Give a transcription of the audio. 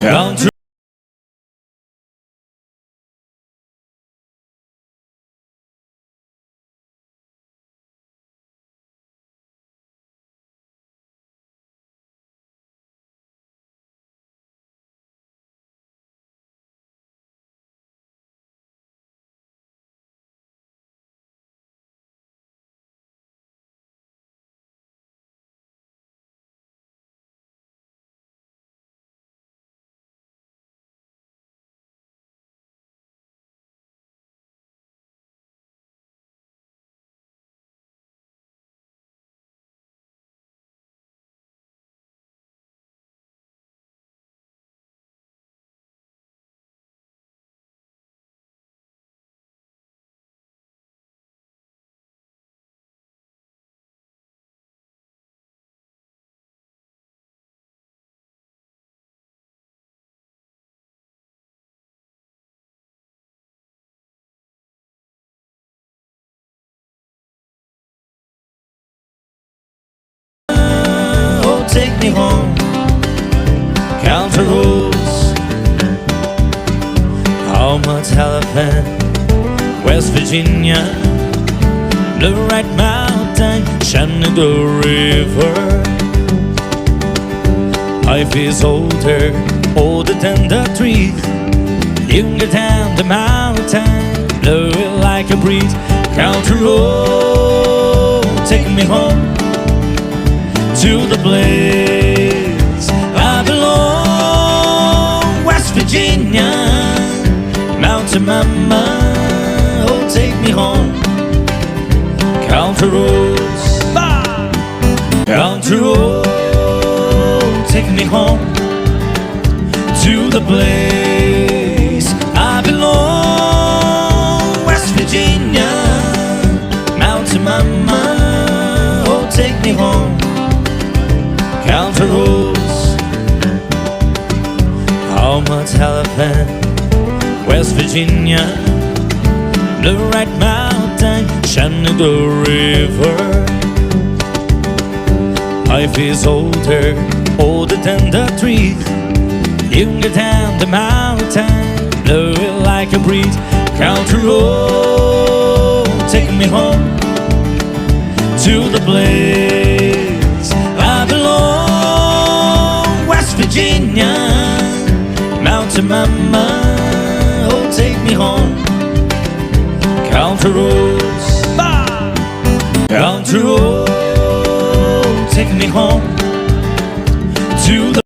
Country take me home. Country roads, how much elephant, West Virginia, Blue Red Mountain, Shenandoah River. Life is older than the trees. You can get down the mountain, blow it like a breeze. Country road, take me home to the place I belong. West Virginia, Mountain Mama, oh take me home. Country roads, country road, take me home to the place I belong. West Virginia, Mountain Mama, oh take me home. Country roads, how much elephant, West Virginia, Blue Red Mountain, Shenandoah River. Life is older than the trees. You can get down the mountain, blow it like a breeze. Country road, take me home to the place I belong. West Virginia, Mountain Mama, oh take me home. Country roads, country road, take me home to the